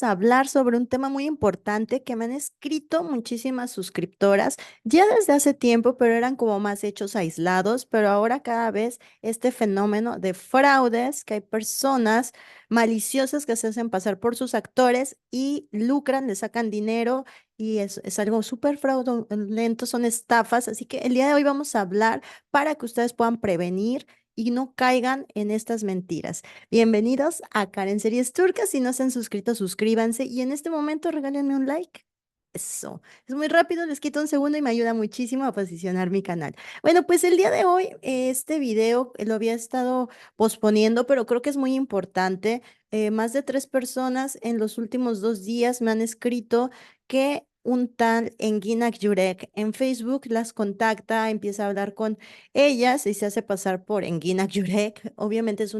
vamos a hablar sobre un tema muy importante que me han escrito muchísimas suscriptoras ya desde hace tiempo, pero eran como más hechos aislados, pero ahora cada vez este fenómeno de fraudes, que hay personas maliciosas que se hacen pasar por sus actores y lucran, le sacan dinero y es algo súper fraudulento, son estafas, así que el día de hoy vamos a hablar para que ustedes puedan prevenir y no caigan en estas mentiras. Bienvenidos a Karen Series Turcas. Si no se han suscrito, suscríbanse y en este momento regálenme un like. Eso, es muy rápido, les quito un segundo y me ayuda muchísimo a posicionar mi canal. Bueno, pues el día de hoy este video lo había estado posponiendo, pero creo que es muy importante. Más de 3 personas en los últimos 2 días me han escrito que un tal Enginak Yurek en Facebook las contacta, empieza a hablar con ellas y se hace pasar por Enginak Yurek. Obviamente es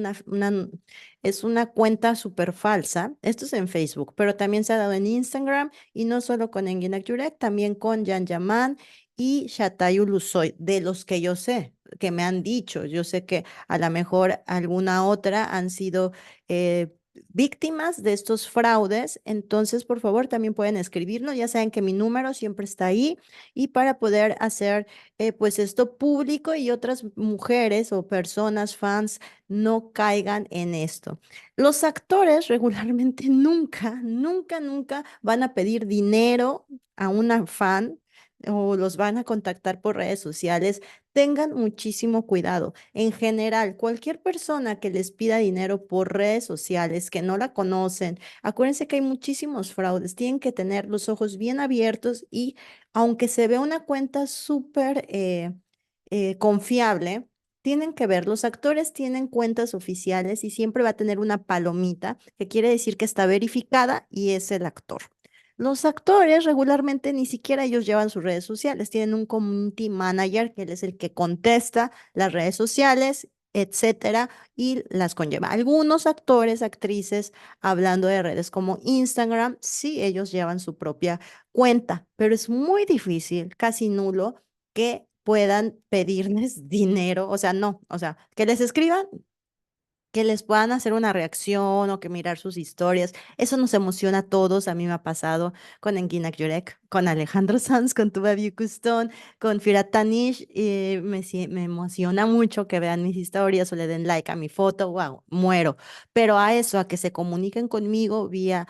una cuenta súper falsa. Esto es en Facebook, pero también se ha dado en Instagram y no solo con Enginak Yurek, también con Jan Yaman y Shatay Ulusoy, de los que yo sé, que me han dicho. Yo sé que a lo mejor alguna otra han sido víctimas de estos fraudes. Entonces, por favor, también pueden escribirnos. Ya saben que mi número siempre está ahí y para poder hacer pues esto público y otras mujeres o personas, fans, no caigan en esto. Los actores regularmente nunca, nunca, nunca van a pedir dinero a una fan o los van a contactar por redes sociales. Tengan muchísimo cuidado. En general, cualquier persona que les pida dinero por redes sociales que no la conocen, acuérdense que hay muchísimos fraudes. Tienen que tener los ojos bien abiertos y aunque se vea una cuenta súper confiable, tienen que ver, los actores tienen cuentas oficiales y siempre va a tener una palomita que quiere decir que está verificada y es el actor. Los actores regularmente ni siquiera ellos llevan sus redes sociales, tienen un community manager que él es el que contesta las redes sociales, etcétera, y las conlleva. Algunos actores, actrices, hablando de redes como Instagram, sí, ellos llevan su propia cuenta, pero es muy difícil, casi nulo, que puedan pedirles dinero, o sea, no, o sea, que les escriban, que les puedan hacer una reacción o que mirar sus historias. Eso nos emociona a todos. A mí me ha pasado con Enginak Yurek, con Alejandro Sanz, con Tubabiu Custón, con Firat Tanish. Me emociona mucho que vean mis historias o le den like a mi foto. Wow, muero. Pero a eso, a que se comuniquen conmigo vía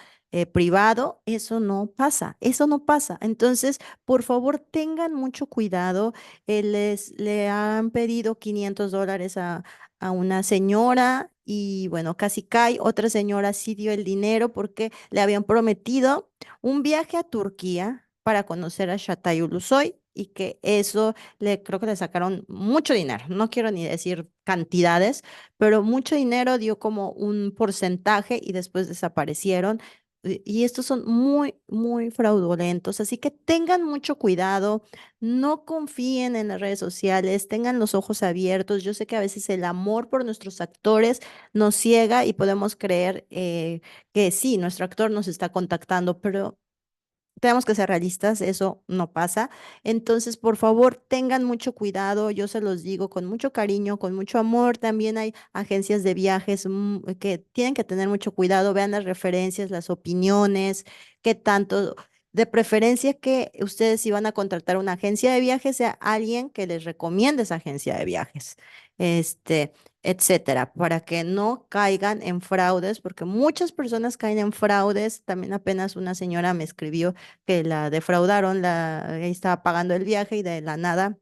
privado, eso no pasa, eso no pasa. Entonces, por favor, tengan mucho cuidado. Le han pedido $500 a una señora y bueno, casi cae. Otra señora sí dio el dinero porque le habían prometido un viaje a Turquía para conocer a Shatay Ulusoy y que eso creo que le sacaron mucho dinero. No quiero ni decir cantidades, pero mucho dinero dio como un porcentaje y después desaparecieron. Y estos son muy, muy fraudulentos, así que tengan mucho cuidado, no confíen en las redes sociales, tengan los ojos abiertos. Yo sé que a veces el amor por nuestros actores nos ciega y podemos creer que sí, nuestro actor nos está contactando, pero tenemos que ser realistas, eso no pasa. Entonces, por favor, tengan mucho cuidado, yo se los digo con mucho cariño, con mucho amor. También hay agencias de viajes que tienen que tener mucho cuidado, vean las referencias, las opiniones, qué tanto. De preferencia que ustedes si van a contratar una agencia de viajes, sea alguien que les recomiende esa agencia de viajes. Este, etcétera, para que no caigan en fraudes, porque muchas personas caen en fraudes. También apenas una señora me escribió que la defraudaron, ella estaba pagando el viaje y de la nada.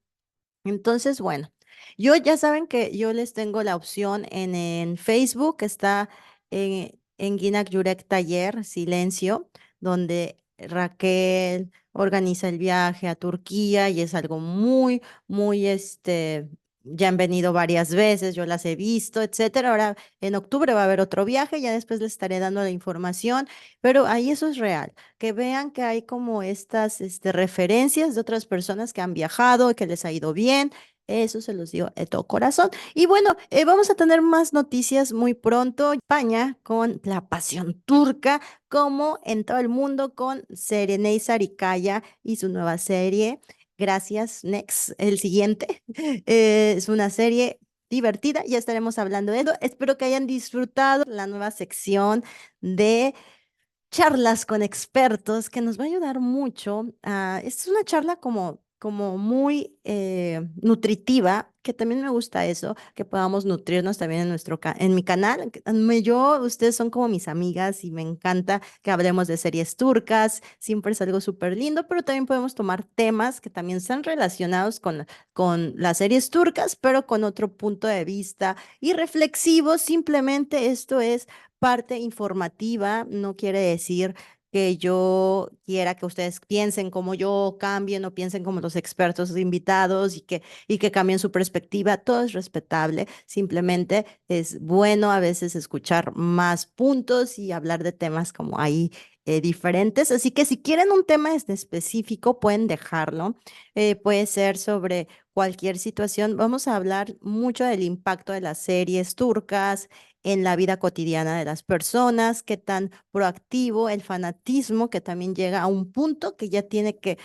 Entonces, bueno, yo ya saben que yo les tengo la opción en Facebook, está en Ginak Yurek Taller, Silencio, donde Raquel organiza el viaje a Turquía y es algo muy, muy, ya han venido varias veces, yo las he visto, etcétera. Ahora en octubre va a haber otro viaje, ya después les estaré dando la información, pero ahí eso es real, que vean que hay como estas referencias de otras personas que han viajado y que les ha ido bien. Eso se los digo de todo corazón. Y bueno, vamos a tener más noticias muy pronto. España con la pasión turca, como en todo el mundo con Serenay Sarikaya y su nueva serie. Gracias, Next. El siguiente es una serie divertida. Ya estaremos hablando de eso. Espero que hayan disfrutado la nueva sección de charlas con expertos que nos va a ayudar mucho. Es una charla como muy nutritiva, que también me gusta eso, que podamos nutrirnos también en en mi canal. Ustedes son como mis amigas y me encanta que hablemos de series turcas, siempre es algo súper lindo, pero también podemos tomar temas que también están relacionados con las series turcas, pero con otro punto de vista y reflexivo. Simplemente esto es parte informativa, no quiere decir que yo quiera que ustedes piensen como yo, cambien o piensen como los expertos invitados y que cambien su perspectiva. Todo es respetable. Simplemente es bueno a veces escuchar más puntos y hablar de temas como ahí diferentes. Así que si quieren un tema específico, pueden dejarlo. Puede ser sobre cualquier situación. Vamos a hablar mucho del impacto de las series turcas en la vida cotidiana de las personas, qué tan proactivo el fanatismo que también llega a un punto que ya que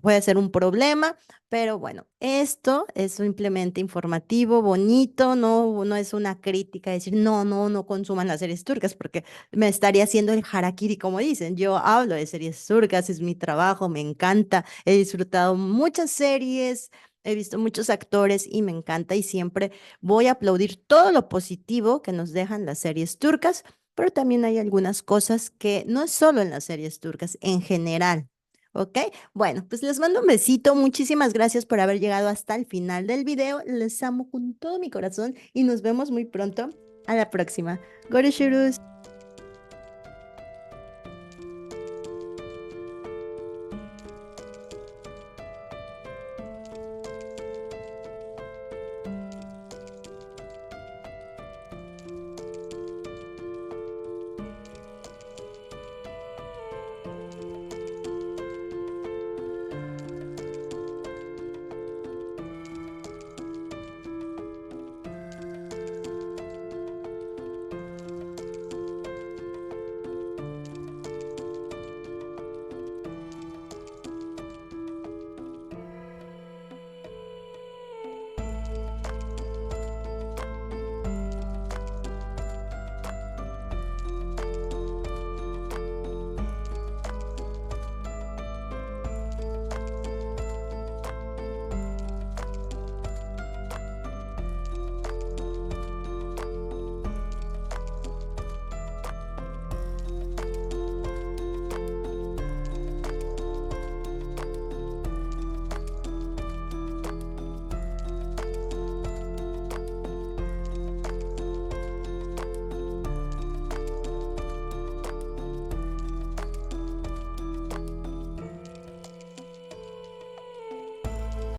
puede ser un problema, pero bueno, esto es simplemente informativo, bonito, no es una crítica, decir, no consuman las series turcas, porque me estaría haciendo el harakiri, como dicen. Yo hablo de series turcas, es mi trabajo, me encanta, he disfrutado muchas series. He visto muchos actores y me encanta y siempre voy a aplaudir todo lo positivo que nos dejan las series turcas, pero también hay algunas cosas que no es solo en las series turcas, en general. ¿Ok? Bueno, pues les mando un besito. Muchísimas gracias por haber llegado hasta el final del video. Les amo con todo mi corazón y nos vemos muy pronto. A la próxima. Görüşürüz.